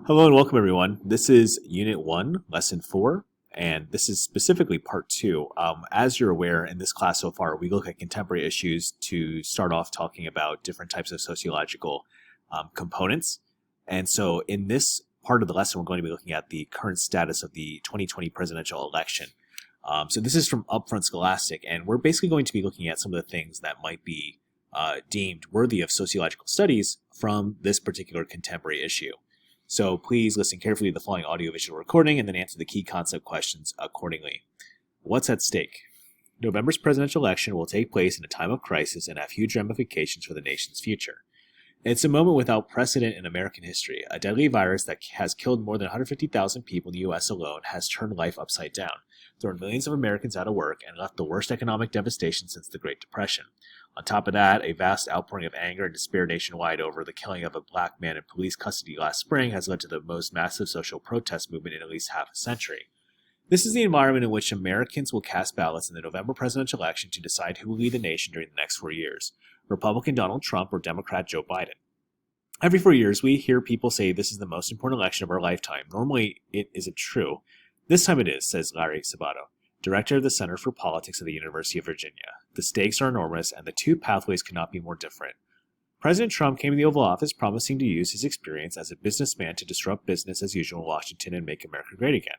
Hello and welcome everyone. This is Unit 1, Lesson 4, and this is specifically Part 2. As you're aware, in this class so far, we look at contemporary issues to start off talking about different types of sociological components. And so in this part of the lesson, we're going to be looking at the current status of the 2020 presidential election. So this is from Upfront Scholastic, and we're basically going to be looking at some of the things that might be deemed worthy of sociological studies from this particular contemporary issue. So please listen carefully to the following audiovisual recording and then answer the key concept questions accordingly. What's at stake? November's presidential election will take place in a time of crisis and have huge ramifications for the nation's future. It's a moment without precedent in American history. A deadly virus that has killed more than 150,000 people in the U.S. alone has turned life upside down, thrown millions of Americans out of work, and left the worst economic devastation since the Great Depression. On top of that, a vast outpouring of anger and despair nationwide over the killing of a black man in police custody last spring has led to the most massive social protest movement in at least half a century. This is the environment in which Americans will cast ballots in the November presidential election to decide who will lead the nation during the next 4 years, Republican Donald Trump or Democrat Joe Biden. Every 4 years, we hear people say this is the most important election of our lifetime. Normally, it isn't true. This time it is, says Larry Sabato, director of the Center for Politics at the University of Virginia. The stakes are enormous, and the two pathways could not be more different. President Trump came to the Oval Office promising to use his experience as a businessman to disrupt business as usual in Washington and make America great again.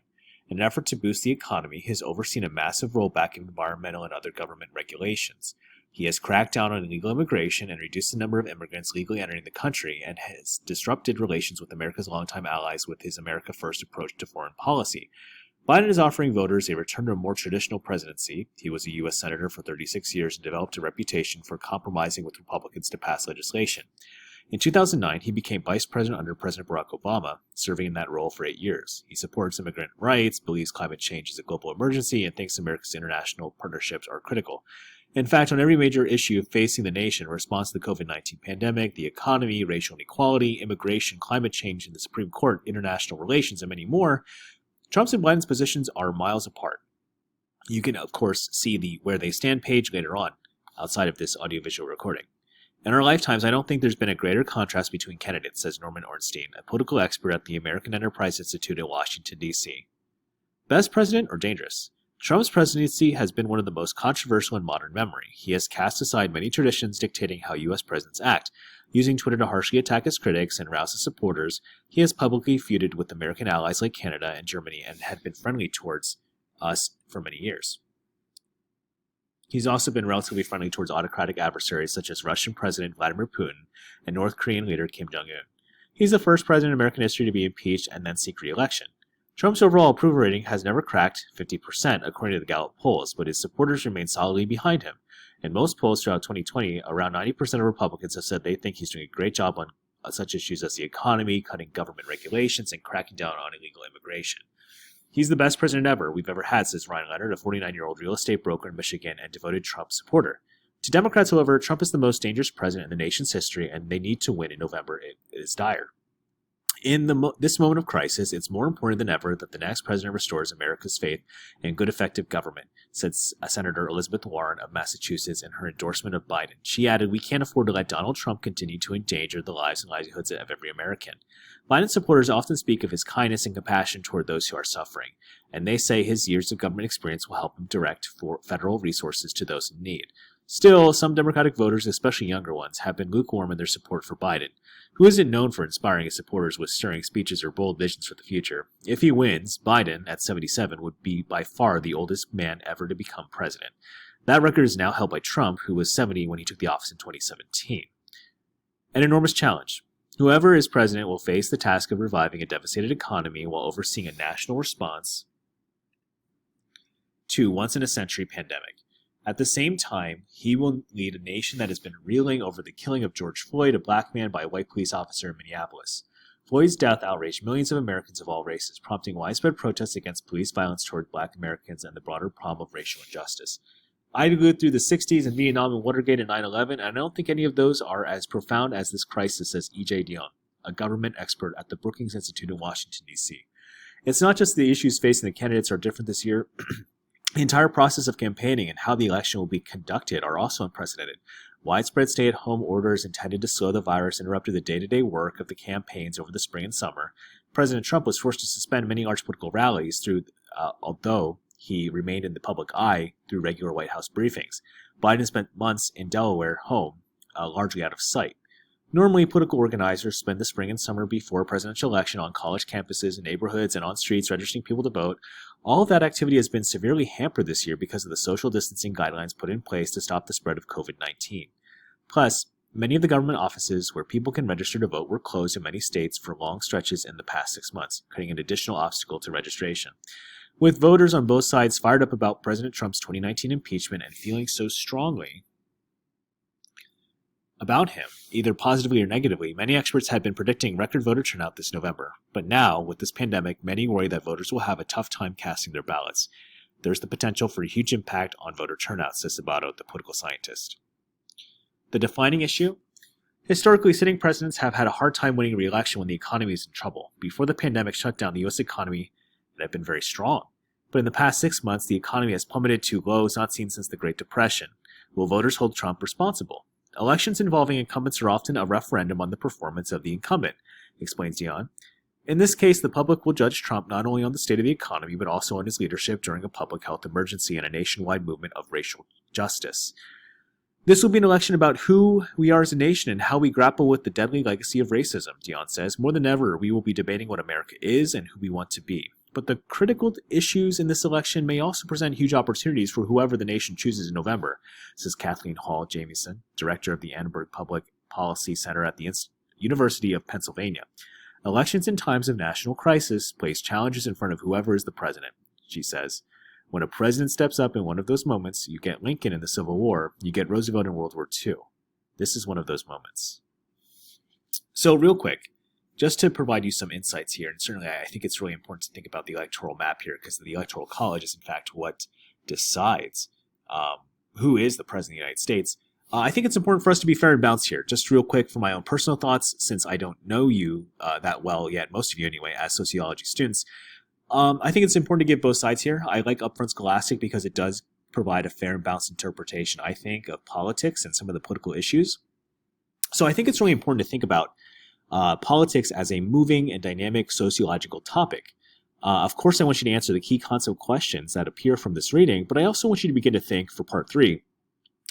In an effort to boost the economy, he has overseen a massive rollback of environmental and other government regulations. He has cracked down on illegal immigration and reduced the number of immigrants legally entering the country, and has disrupted relations with America's longtime allies with his America First approach to foreign policy. Biden is offering voters a return to a more traditional presidency. He was a U.S. Senator for 36 years and developed a reputation for compromising with Republicans to pass legislation. In 2009, he became vice president under President Barack Obama, serving in that role for 8 years. He supports immigrant rights, believes climate change is a global emergency, and thinks America's international partnerships are critical. In fact, on every major issue facing the nation in response to the COVID-19 pandemic, the economy, racial inequality, immigration, climate change in the Supreme Court, international relations, and many more, Trump's and Biden's positions are miles apart. You can, of course, see the Where They Stand page later on, outside of this audiovisual recording. In our lifetimes, I don't think there's been a greater contrast between candidates, says Norman Ornstein, a political expert at the American Enterprise Institute in Washington, D.C. Best president or dangerous? Trump's presidency has been one of the most controversial in modern memory. He has cast aside many traditions dictating how U.S. presidents act. Using Twitter to harshly attack his critics and rouse his supporters, he has publicly feuded with American allies like Canada and Germany and had been friendly towards us for many years. He's also been relatively friendly towards autocratic adversaries such as Russian President Vladimir Putin and North Korean leader Kim Jong-un. He's the first president in American history to be impeached and then seek re-election. Trump's overall approval rating has never cracked 50%, according to the Gallup polls, but his supporters remain solidly behind him. In most polls throughout 2020, around 90% of Republicans have said they think he's doing a great job on such issues as the economy, cutting government regulations, and cracking down on illegal immigration. He's the best president we've ever had, says Ryan Leonard, a 49-year-old real estate broker in Michigan and devoted Trump supporter. To Democrats, however, Trump is the most dangerous president in the nation's history, and they need to win in November. It is dire. In this moment of crisis, it's more important than ever that the next president restores America's faith in good, effective government, said Senator Elizabeth Warren of Massachusetts in her endorsement of Biden. She added, "We can't afford to let Donald Trump continue to endanger the lives and livelihoods of every American." Biden supporters often speak of his kindness and compassion toward those who are suffering, and they say his years of government experience will help him direct federal resources to those in need. Still, some Democratic voters, especially younger ones, have been lukewarm in their support for Biden, who isn't known for inspiring his supporters with stirring speeches or bold visions for the future. If he wins, Biden, at 77, would be by far the oldest man ever to become president. That record is now held by Trump, who was 70 when he took the office in 2017. An enormous challenge. Whoever is president will face the task of reviving a devastated economy while overseeing a national response to once-in-a-century pandemic. At the same time, he will lead a nation that has been reeling over the killing of George Floyd, a black man, by a white police officer in Minneapolis. Floyd's death outraged millions of Americans of all races, prompting widespread protests against police violence toward black Americans and the broader problem of racial injustice. I lived through the 60s and Vietnam and Watergate and 9/11, and I don't think any of those are as profound as this crisis, says E.J. Dion, a government expert at the Brookings Institute in Washington, D.C. It's not just the issues facing the candidates are different this year. The entire process of campaigning and how the election will be conducted are also unprecedented. Widespread stay-at-home orders intended to slow the virus interrupted the day-to-day work of the campaigns over the spring and summer. President Trump was forced to suspend many large political rallies although he remained in the public eye through regular White House briefings. Biden spent months in Delaware, home, largely out of sight. Normally, political organizers spend the spring and summer before a presidential election on college campuses and neighborhoods and on streets registering people to vote. All of that activity has been severely hampered this year because of the social distancing guidelines put in place to stop the spread of COVID-19. Plus, many of the government offices where people can register to vote were closed in many states for long stretches in the past 6 months, creating an additional obstacle to registration. With voters on both sides fired up about President Trump's 2019 impeachment and feeling so strongly about him, either positively or negatively, many experts had been predicting record voter turnout this November. But now, with this pandemic, many worry that voters will have a tough time casting their ballots. There's the potential for a huge impact on voter turnout, says Sabato, the political scientist. The defining issue? Historically, sitting presidents have had a hard time winning re-election when the economy is in trouble. Before the pandemic shut down, the U.S. economy had been very strong. But in the past 6 months, the economy has plummeted to lows not seen since the Great Depression. Will voters hold Trump responsible? Elections involving incumbents are often a referendum on the performance of the incumbent, explains Dion. In this case, the public will judge Trump not only on the state of the economy, but also on his leadership during a public health emergency and a nationwide movement of racial justice. This will be an election about who we are as a nation and how we grapple with the deadly legacy of racism, Dion says. More than ever, we will be debating what America is and who we want to be. But the critical issues in this election may also present huge opportunities for whoever the nation chooses in November, says Kathleen Hall Jamieson, director of the Annenberg Public Policy Center at the University of Pennsylvania. Elections in times of national crisis place challenges in front of whoever is the president, she says. When a president steps up in one of those moments, you get Lincoln in the Civil War, you get Roosevelt in World War II. This is one of those moments. So real quick, just to provide you some insights here, and certainly I think it's really important to think about the electoral map here, because the Electoral College is in fact what decides who is the President of the United States. I think it's important for us to be fair and balanced here. Just real quick for my own personal thoughts, since I don't know you that well yet, most of you anyway, as sociology students, I think it's important to give both sides here. I like Upfront Scholastic because it does provide a fair and balanced interpretation, I think, of politics and some of the political issues. So I think it's really important to think about politics as a moving and dynamic sociological topic. Of course, I want you to answer the key concept questions that appear from this reading, but I also want you to begin to think, for part 3,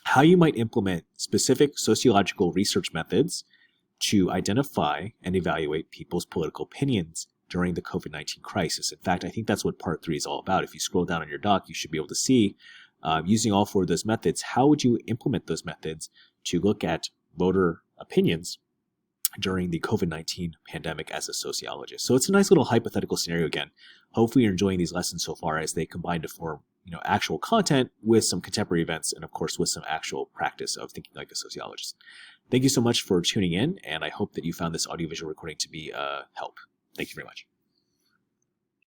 how you might implement specific sociological research methods to identify and evaluate people's political opinions during the COVID-19 crisis. In fact, I think that's what part 3 is all about. If you scroll down on your doc, you should be able to see, using all 4 of those methods, how would you implement those methods to look at voter opinions during the COVID-19 pandemic as a sociologist. So it's a nice little hypothetical scenario again. Hopefully you're enjoying these lessons so far as they combine to form, actual content with some contemporary events and of course with some actual practice of thinking like a sociologist. Thank you so much for tuning in, and I hope that you found this audiovisual recording to be a help. Thank you very much.